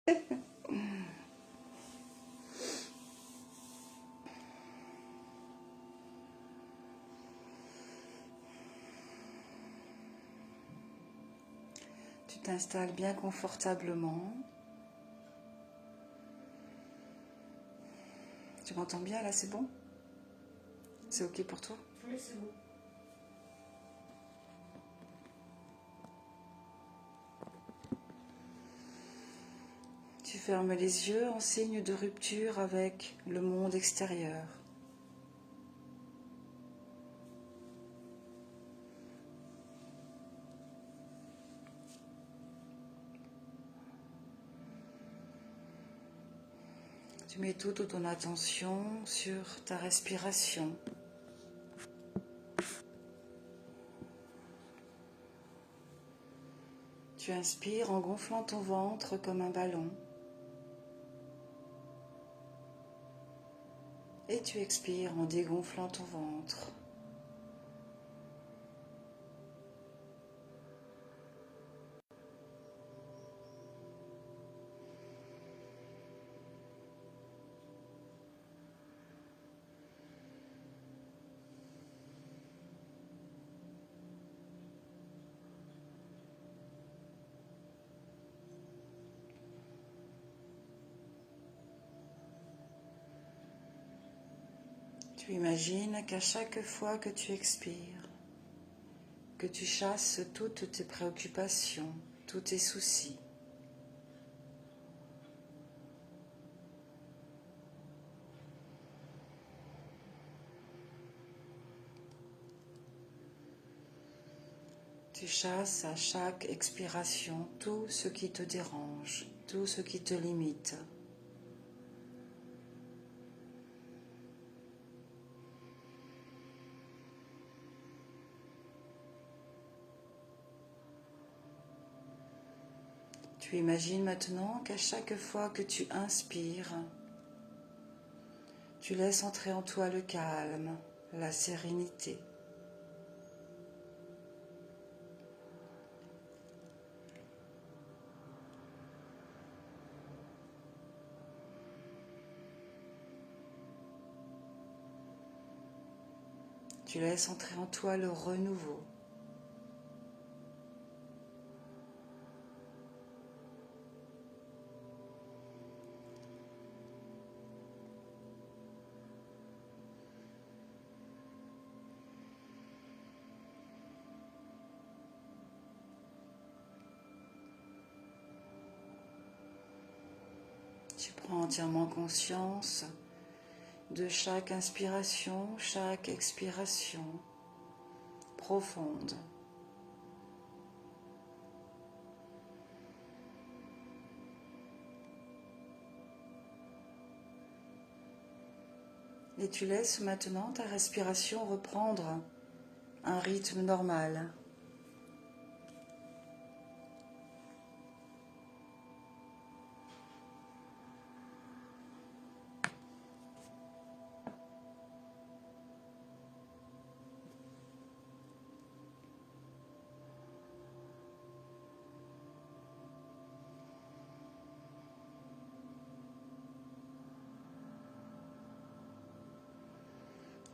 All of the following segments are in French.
Tu t'installes bien confortablement. Tu m'entends bien là, c'est bon? C'est ok pour toi? Oui, c'est bon. Tu fermes les yeux en signe de rupture avec le monde extérieur. Tu mets toute ton attention sur ta respiration. Tu inspires en gonflant ton ventre comme un ballon. Et tu expires en dégonflant ton ventre. Tu imagines qu'à chaque fois que tu expires, que tu chasses toutes tes préoccupations, tous tes soucis. Tu chasses à chaque expiration tout ce qui te dérange, tout ce qui te limite. Tu imagines maintenant qu'à chaque fois que tu inspires, tu laisses entrer en toi le calme, la sérénité. Tu laisses entrer en toi le renouveau. Tu prends entièrement conscience de chaque inspiration, chaque expiration profonde. Et tu laisses maintenant ta respiration reprendre un rythme normal.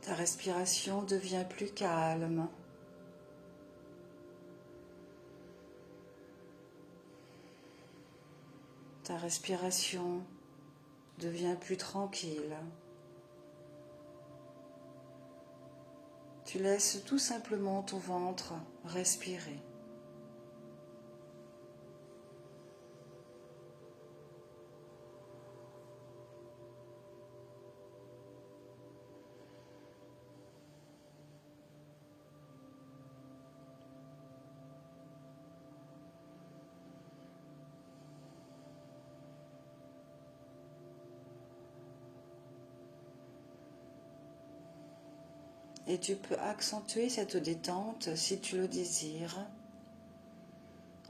Ta respiration devient plus calme. Ta respiration devient plus tranquille. Tu laisses tout simplement ton ventre respirer. Et tu peux accentuer cette détente si tu le désires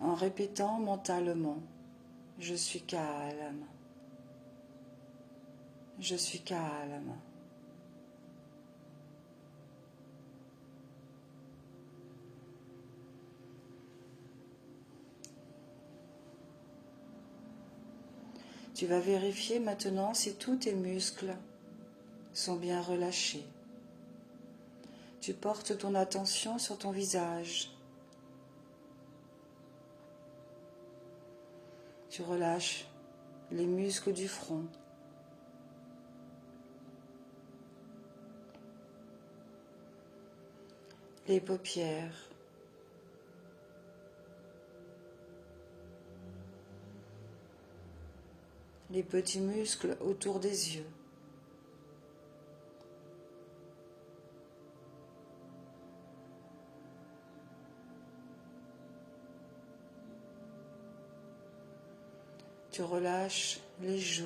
en répétant mentalement « Je suis calme, je suis calme ». Tu vas vérifier maintenant si tous tes muscles sont bien relâchés. Tu portes ton attention sur ton visage. Tu relâches les muscles du front. Les paupières. Les petits muscles autour des yeux. Tu relâches les joues.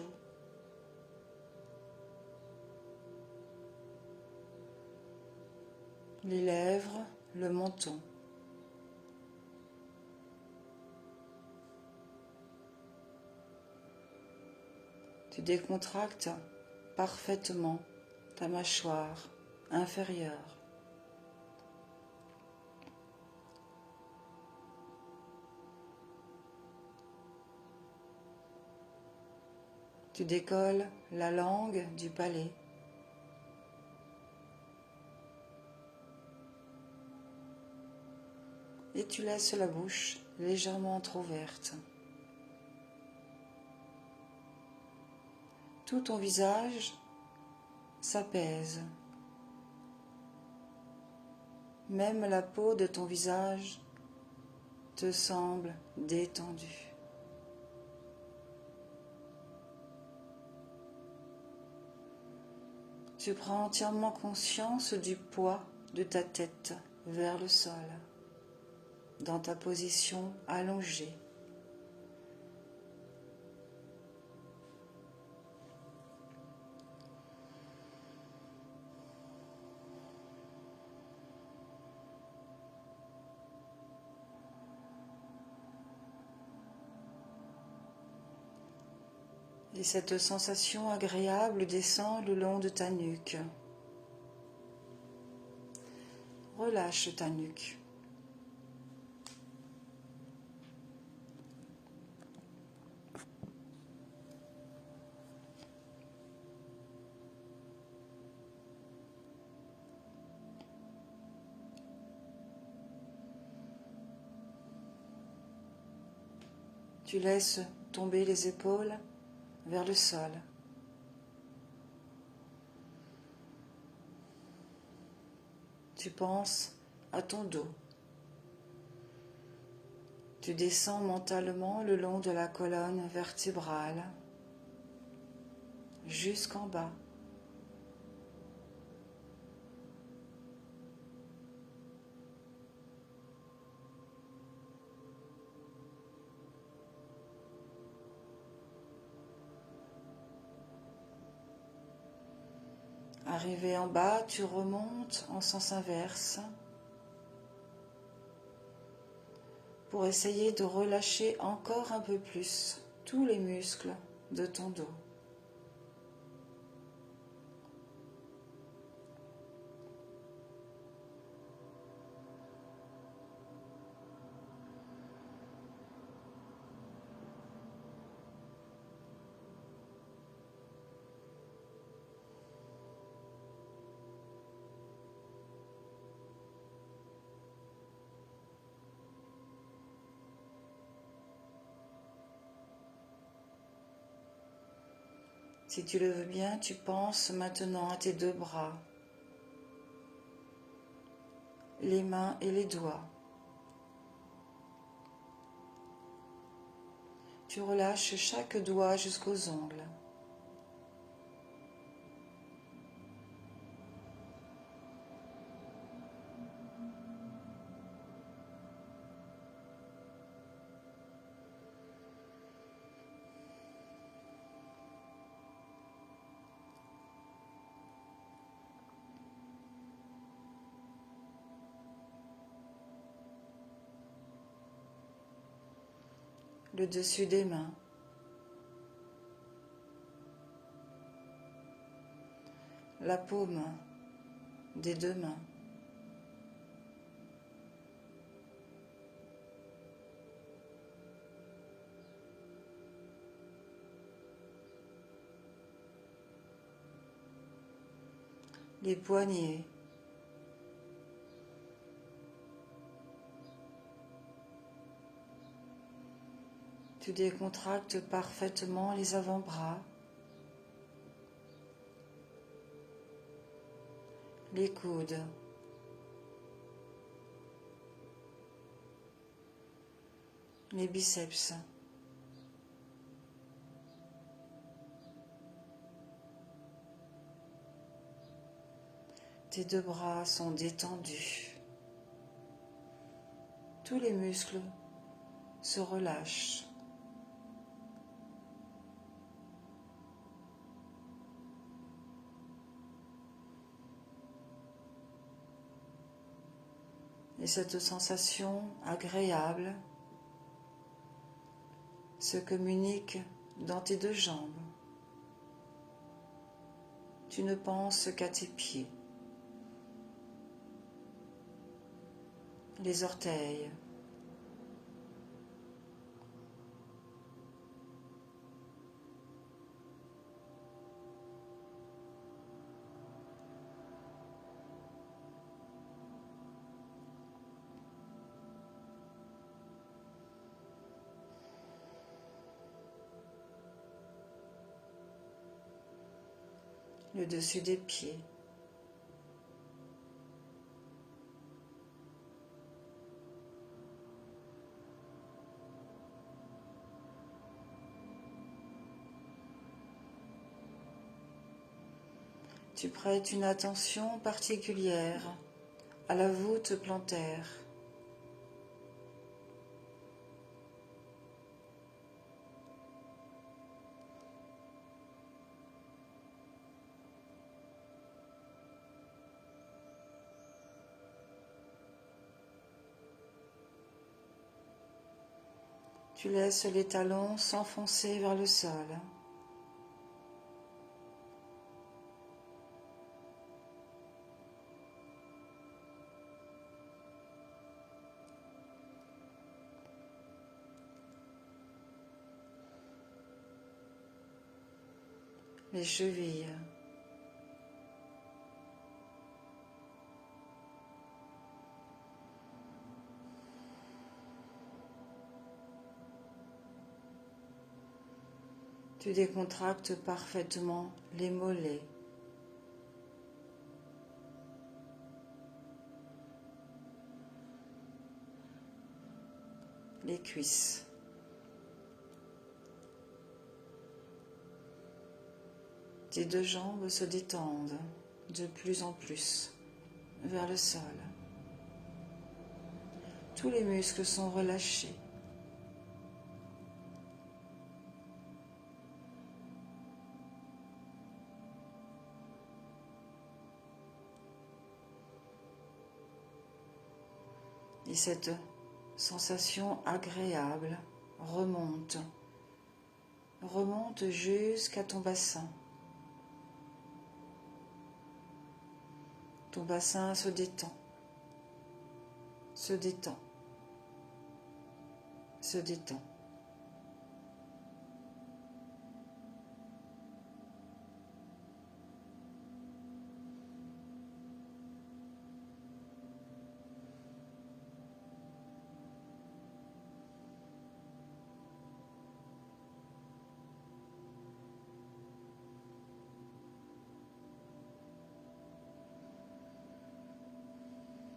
Les lèvres, le menton. Tu décontractes parfaitement ta mâchoire inférieure. Tu décolles la langue du palais. Et tu laisses la bouche légèrement entrouverte. Tout ton visage s'apaise. Même la peau de ton visage te semble détendue. Tu prends entièrement conscience du poids de ta tête vers le sol, dans ta position allongée. Et cette sensation agréable descend le long de ta nuque. Relâche ta nuque. Tu laisses tomber les épaules vers le sol. Tu penses à ton dos. Tu descends mentalement le long de la colonne vertébrale jusqu'en bas. Arrivé en bas, tu remontes en sens inverse pour essayer de relâcher encore un peu plus tous les muscles de ton dos. Si tu le veux bien, tu penses maintenant à tes deux bras, les mains et les doigts. Tu relâches chaque doigt jusqu'aux ongles. Le dessus des mains, la paume des deux mains, les poignets, tu décontractes parfaitement les avant-bras, les coudes, les biceps, tes deux bras sont détendus, tous les muscles se relâchent. Et cette sensation agréable se communique dans tes deux jambes. Tu ne penses qu'à tes pieds, les orteils, le dessus des pieds, tu prêtes une attention particulière à la voûte plantaire. Tu laisses les talons s'enfoncer vers le sol. Les chevilles, tu décontractes parfaitement les mollets, les cuisses. Tes deux jambes se détendent de plus en plus vers le sol. Tous les muscles sont relâchés. Et cette sensation agréable remonte jusqu'à ton bassin. Ton bassin se détend, se détend, se détend.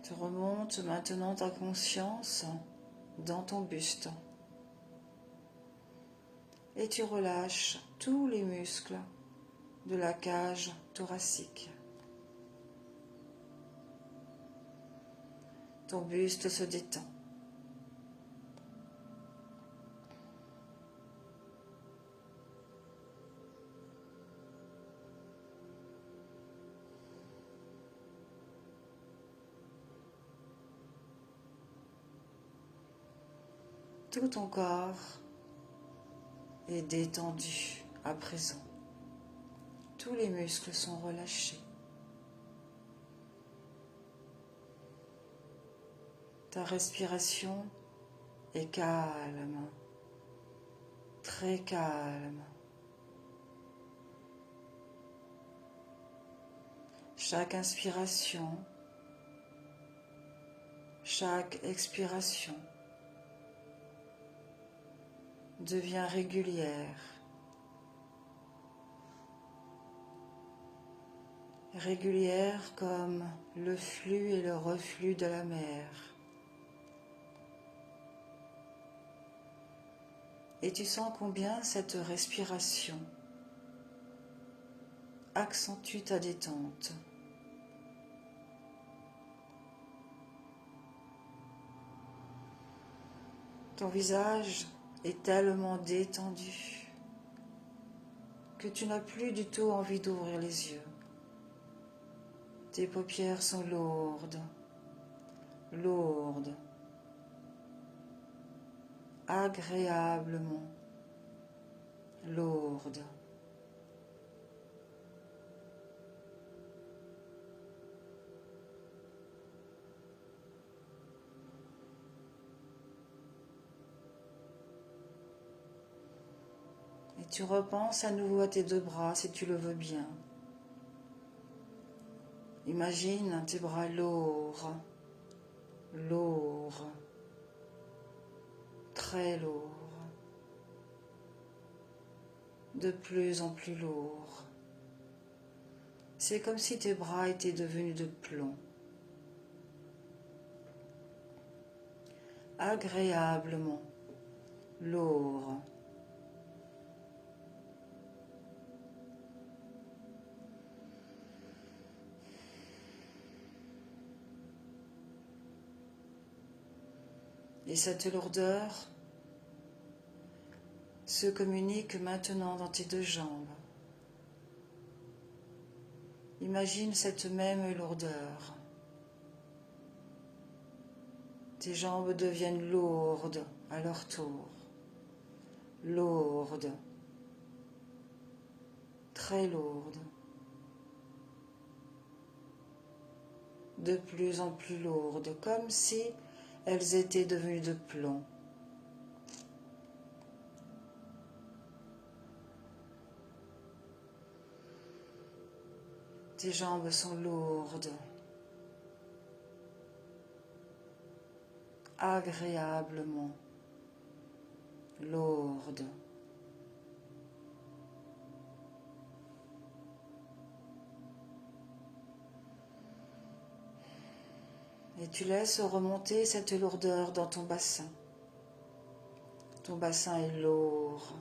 Tu remontes maintenant ta conscience dans ton buste et tu relâches tous les muscles de la cage thoracique. Ton buste se détend. Tout ton corps est détendu à présent. Tous les muscles sont relâchés. Ta respiration est calme, très calme. Chaque inspiration, chaque expiration devient régulière. Régulière comme le flux et le reflux de la mer. Et tu sens combien cette respiration accentue ta détente. Ton visage est tellement détendu que tu n'as plus du tout envie d'ouvrir les yeux. Tes paupières sont lourdes, lourdes, agréablement lourdes. Et tu repenses à nouveau à tes deux bras si tu le veux bien. Imagine tes bras lourds, lourds, très lourds, de plus en plus lourds. C'est comme si tes bras étaient devenus de plomb. Agréablement lourds. Et cette lourdeur se communique maintenant dans tes deux jambes. Imagine cette même lourdeur. Tes jambes deviennent lourdes à leur tour. Lourdes. Très lourdes. De plus en plus lourdes, comme si elles étaient devenues de plomb. Tes jambes sont lourdes, agréablement lourdes. Et tu laisses remonter cette lourdeur dans ton bassin. Ton bassin est lourd,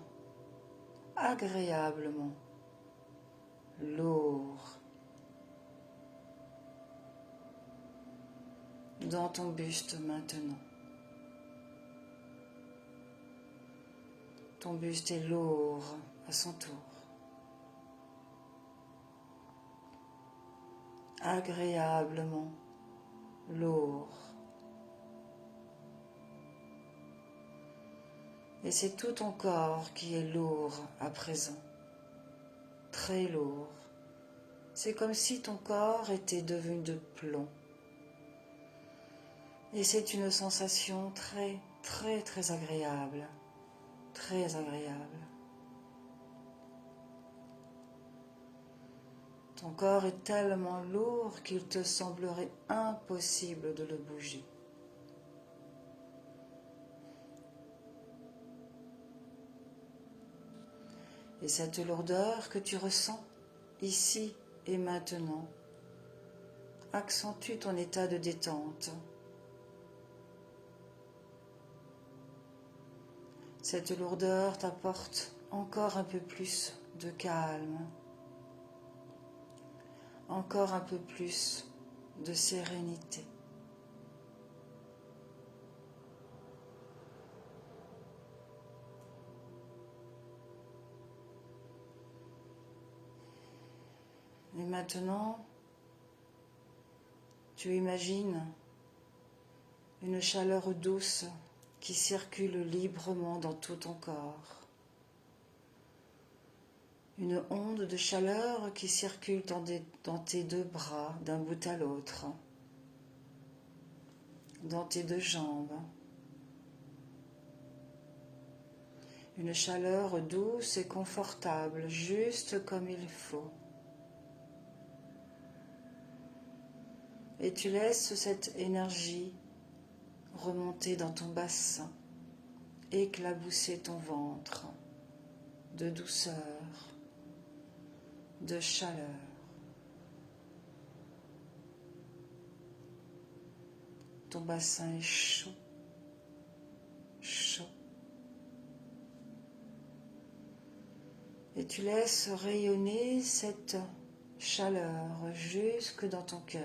agréablement lourd. Dans ton buste maintenant. Ton buste est lourd à son tour. Agréablement lourd. Et c'est tout ton corps qui est lourd à présent. Très lourd. C'est comme si ton corps était devenu de plomb. Et c'est une sensation très, très, très agréable. Très agréable. Ton corps est tellement lourd qu'il te semblerait impossible de le bouger. Et cette lourdeur que tu ressens ici et maintenant accentue ton état de détente. Cette lourdeur t'apporte encore un peu plus de calme, encore un peu plus de sérénité. Et maintenant, tu imagines une chaleur douce qui circule librement dans tout ton corps. Une onde de chaleur qui circule dans tes deux bras d'un bout à l'autre, dans tes deux jambes. Une chaleur douce et confortable, juste comme il faut. Et tu laisses cette énergie remonter dans ton bassin, éclabousser ton ventre de douceur, de chaleur. Ton bassin est chaud, chaud. Et tu laisses rayonner cette chaleur jusque dans ton cœur.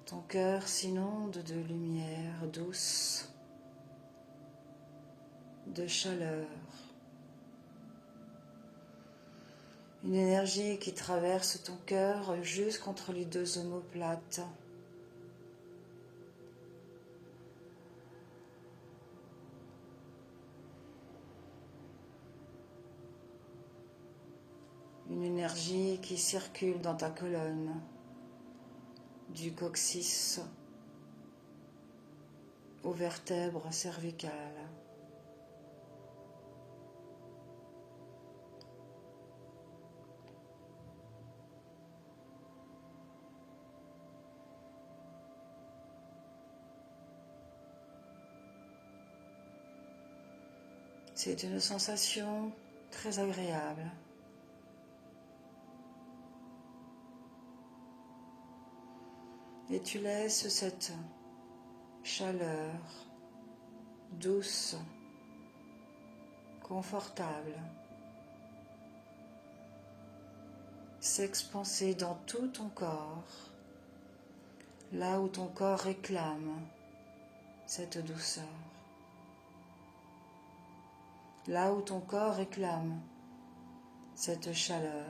Ton cœur s'inonde de lumière douce, de chaleur. Une énergie qui traverse ton cœur jusqu'entre les deux omoplates. Une énergie qui circule dans ta colonne, du coccyx aux vertèbres cervicales. C'est une sensation très agréable. Et tu laisses cette chaleur douce, confortable, s'expanser dans tout ton corps, là où ton corps réclame cette douceur, là où ton corps réclame cette chaleur.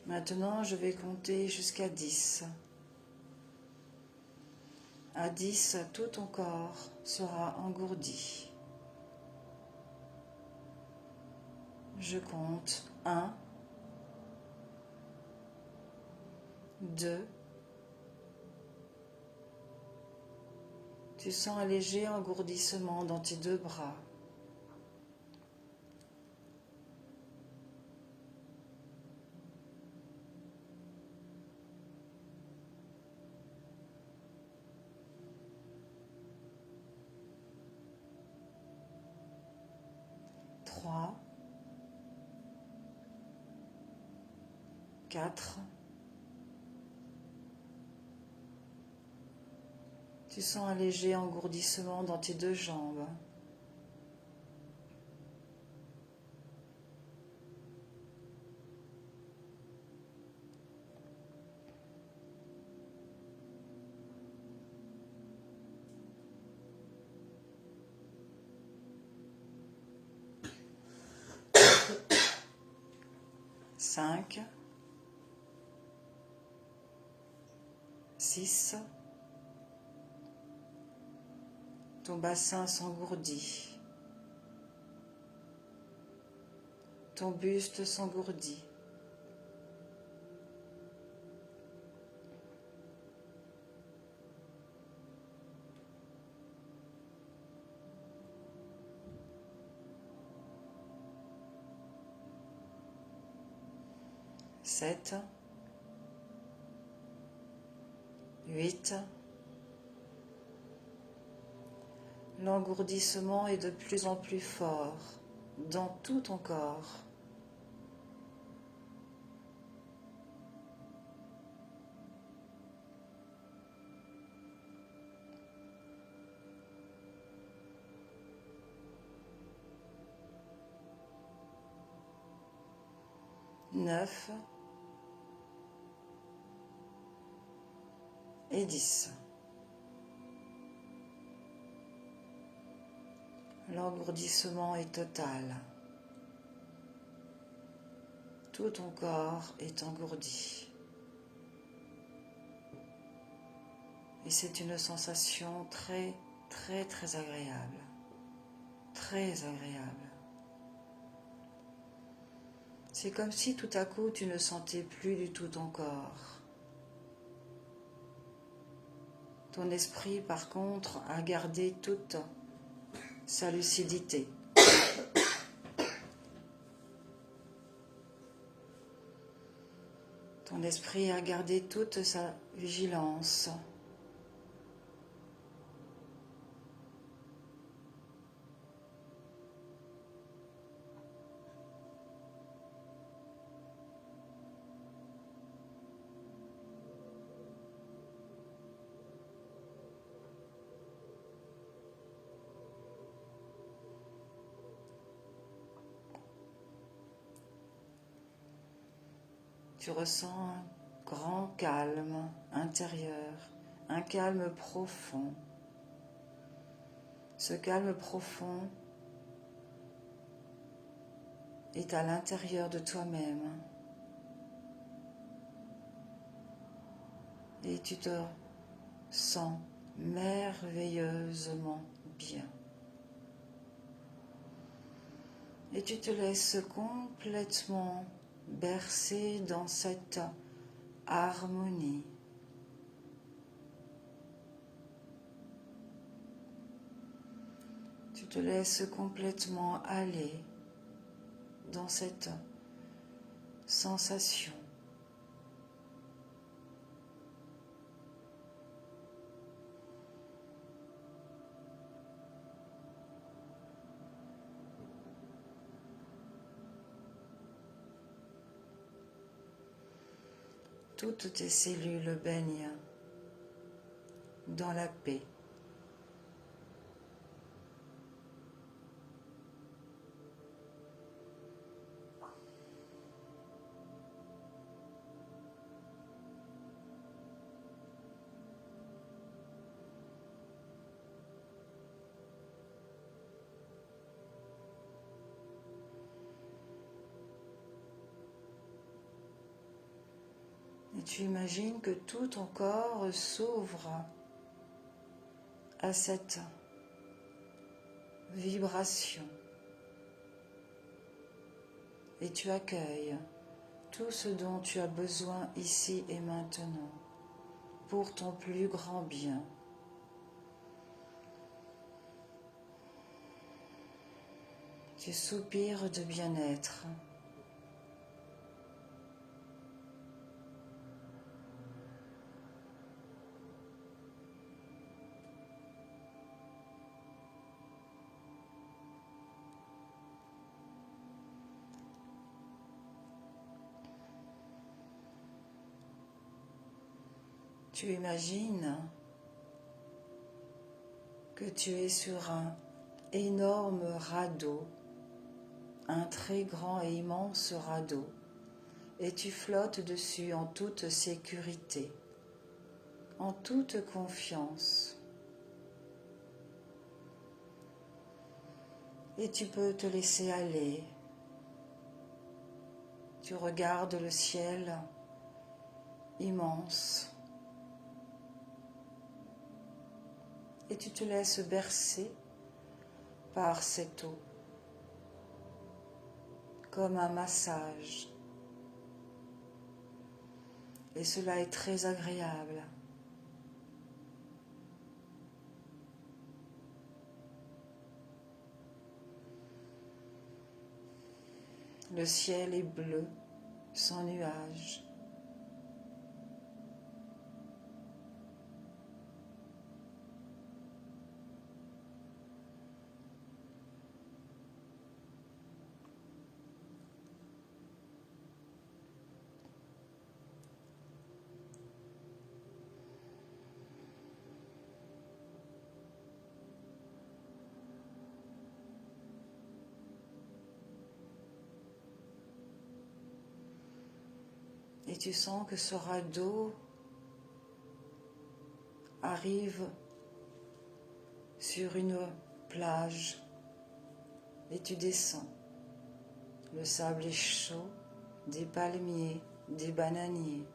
Maintenant, je vais compter jusqu'à 10. À 10, tout ton corps sera engourdi. Je compte 1, 2. Tu sens un léger engourdissement dans tes deux bras. 3, 4. Tu sens un léger engourdissement dans tes deux jambes. 5, 6. Ton bassin s'engourdit. Ton buste s'engourdit. 7, 8. L'engourdissement est de plus en plus fort dans tout ton corps. 9 et 10. L'engourdissement est total. Tout ton corps est engourdi. Et c'est une sensation très, très, très agréable. très agréable. C'est comme si tout à coup tu ne sentais plus du tout ton corps. Ton esprit, par contre, a gardé toute sa lucidité. Ton esprit a gardé toute sa vigilance. Tu ressens un grand calme intérieur, un calme profond. Ce calme profond est à l'intérieur de toi-même et tu te sens merveilleusement bien. Et tu te laisses complètement bercer dans cette harmonie. Tu te laisses complètement aller dans cette sensation. Toutes tes cellules baignent dans la paix. Et tu imagines que tout ton corps s'ouvre à cette vibration. Et tu accueilles tout ce dont tu as besoin ici et maintenant pour ton plus grand bien. Tu soupires de bien-être. Tu imagines que tu es sur un énorme radeau, un très grand et immense radeau, et tu flottes dessus en toute sécurité, en toute confiance. Et tu peux te laisser aller. Tu regardes le ciel immense et tu te laisses bercer par cette eau, comme un massage. Et cela est très agréable. Le ciel est bleu, sans nuages. Et tu sens que ce radeau arrive sur une plage et tu descends. Le sable est chaud, des palmiers, des bananiers.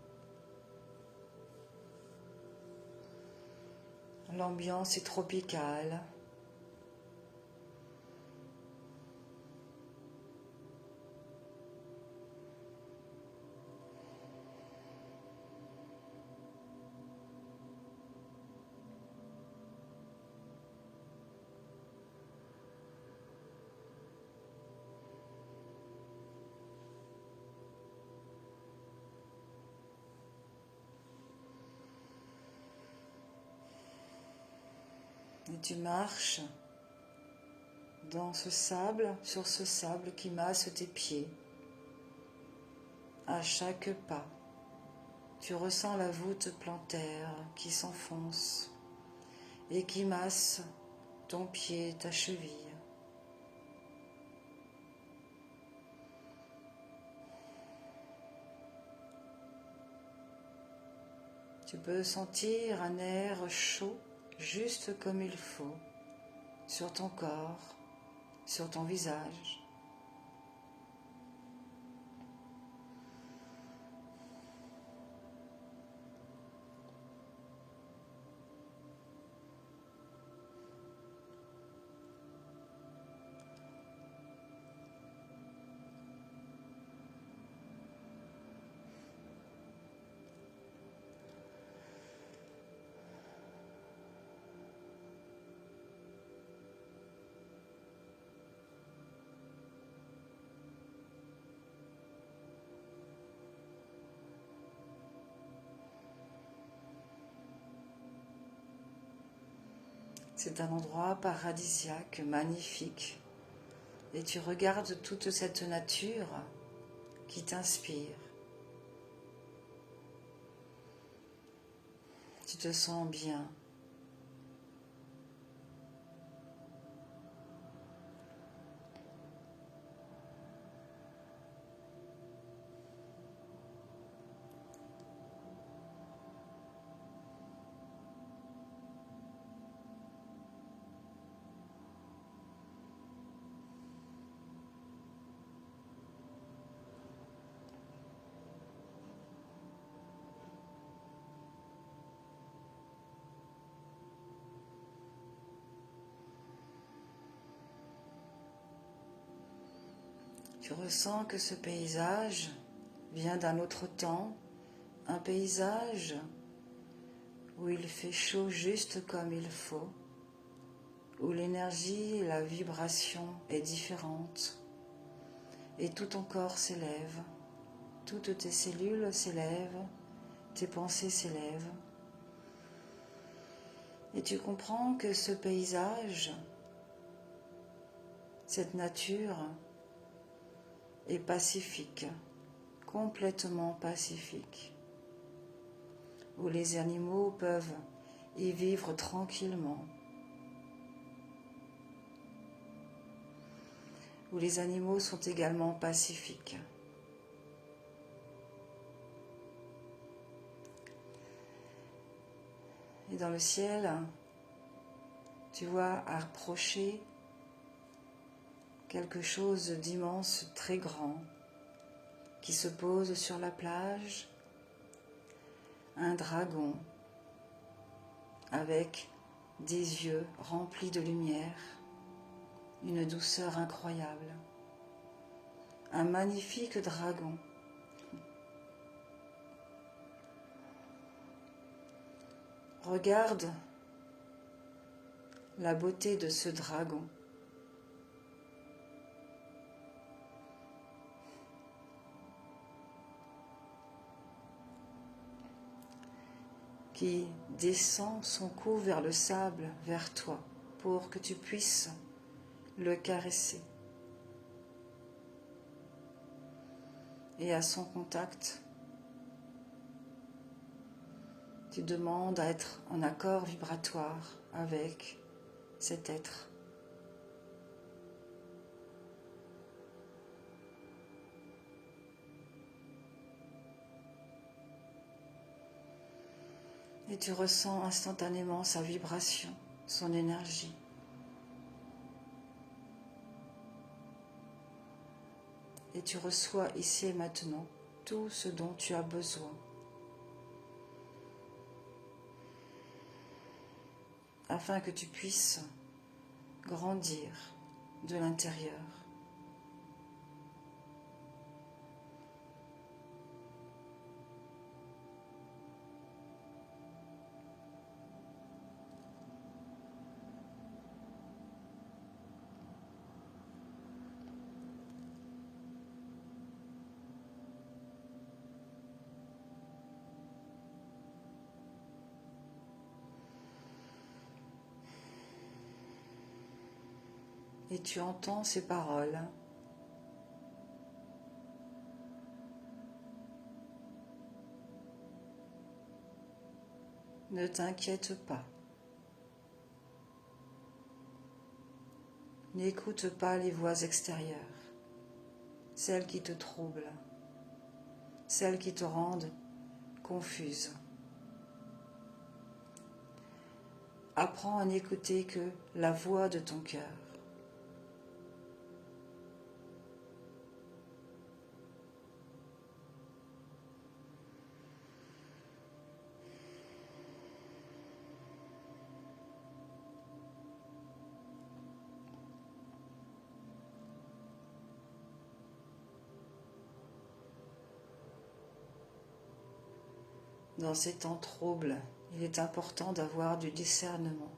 L'ambiance est tropicale. Et tu marches dans ce sable, sur ce sable qui masse tes pieds. À chaque pas, tu ressens la voûte plantaire qui s'enfonce et qui masse ton pied, ta cheville. Tu peux sentir un air chaud, juste comme il faut, sur ton corps, sur ton visage. C'est un endroit paradisiaque, magnifique, et tu regardes toute cette nature qui t'inspire. Tu te sens bien. Tu ressens que ce paysage vient d'un autre temps, un paysage où il fait chaud juste comme il faut, où l'énergie et la vibration est différente, et tout ton corps s'élève, toutes tes cellules s'élèvent, tes pensées s'élèvent, et tu comprends que ce paysage, cette nature, est pacifique, complètement pacifique, où les animaux peuvent y vivre tranquillement, où les animaux sont également pacifiques. Et dans le ciel, tu vois approcher quelque chose d'immense, très grand, qui se pose sur la plage, un dragon avec des yeux remplis de lumière, une douceur incroyable, un magnifique dragon. Regarde la beauté de ce dragon. Qui descend son cou vers le sable, vers toi, pour que tu puisses le caresser. Et à son contact, tu demandes à être en accord vibratoire avec cet être. Et tu ressens instantanément sa vibration, son énergie. Et tu reçois ici et maintenant tout ce dont tu as besoin. Afin que tu puisses grandir de l'intérieur. et tu entends ces paroles. Ne t'inquiète pas. N'écoute pas les voix extérieures, celles qui te troublent, celles qui te rendent confuse. Apprends à n'écouter que la voix de ton cœur. Dans ces temps troubles, il est important d'avoir du discernement.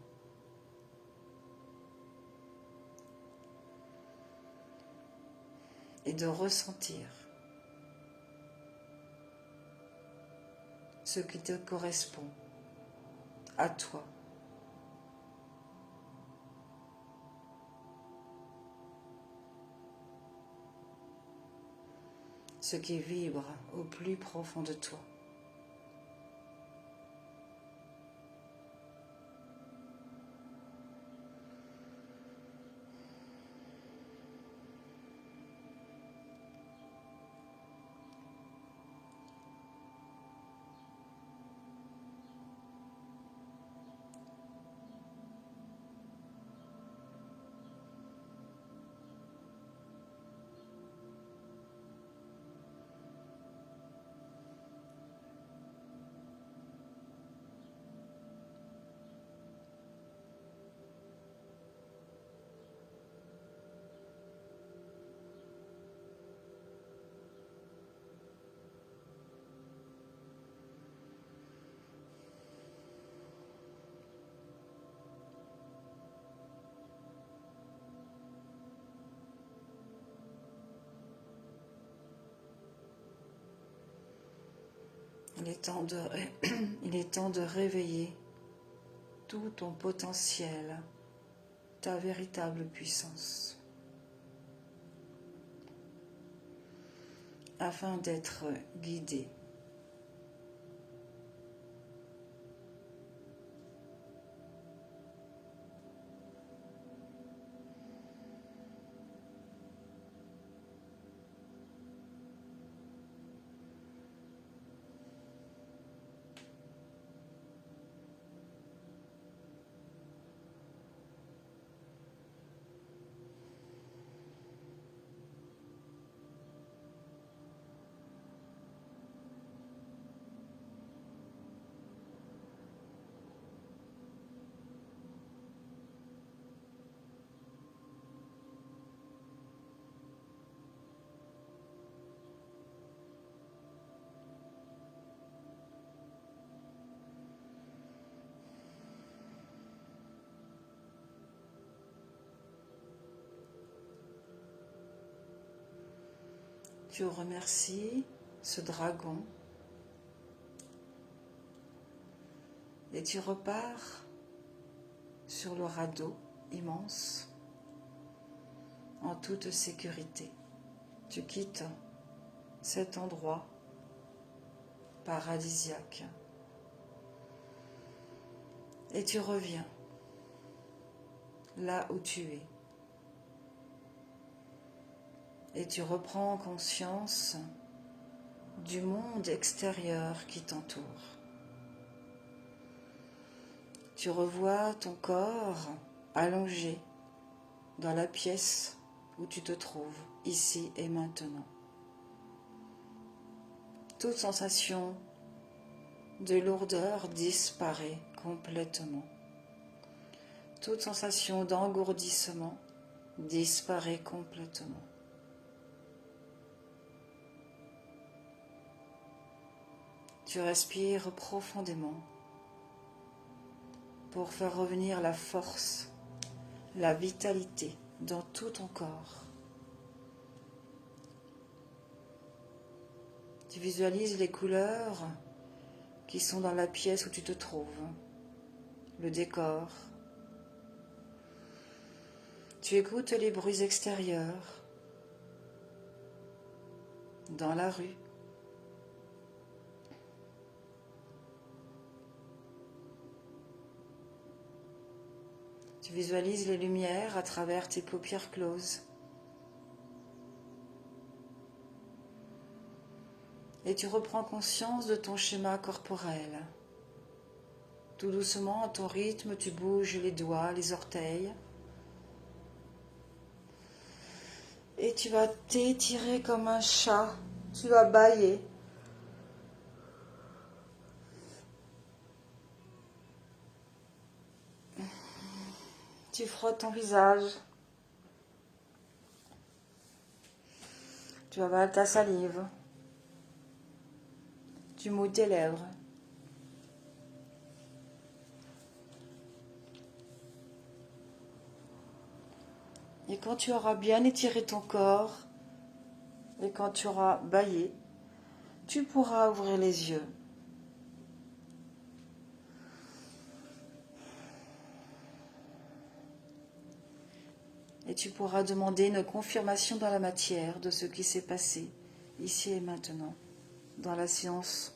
Et de ressentir ce qui te correspond à toi. Ce qui vibre au plus profond de toi. Il est temps de réveiller tout ton potentiel, ta véritable puissance, afin d'être guidé. Tu remercies ce dragon et tu repars sur le radeau immense en toute sécurité. Tu quittes cet endroit paradisiaque et tu reviens là où tu es. Et tu reprends conscience du monde extérieur qui t'entoure. Tu revois ton corps allongé dans la pièce où tu te trouves, ici et maintenant. Toute sensation de lourdeur disparaît complètement. Toute sensation d'engourdissement disparaît complètement. Tu respires profondément pour faire revenir la force, la vitalité dans tout ton corps. Tu visualises les couleurs qui sont dans la pièce où tu te trouves, le décor. Tu écoutes les bruits extérieurs dans la rue. Tu visualises les lumières à travers tes paupières closes. Et tu reprends conscience de ton schéma corporel. Tout doucement, à ton rythme, tu bouges les doigts, les orteils. Et tu vas t'étirer comme un chat. Tu vas bâiller. Tu frottes ton visage. Tu avales ta salive. Tu mouilles tes lèvres. Et quand tu auras bien étiré ton corps, et quand tu auras bâillé, tu pourras ouvrir les yeux. Et tu pourras demander une confirmation dans la matière de ce qui s'est passé, ici et maintenant, dans la séance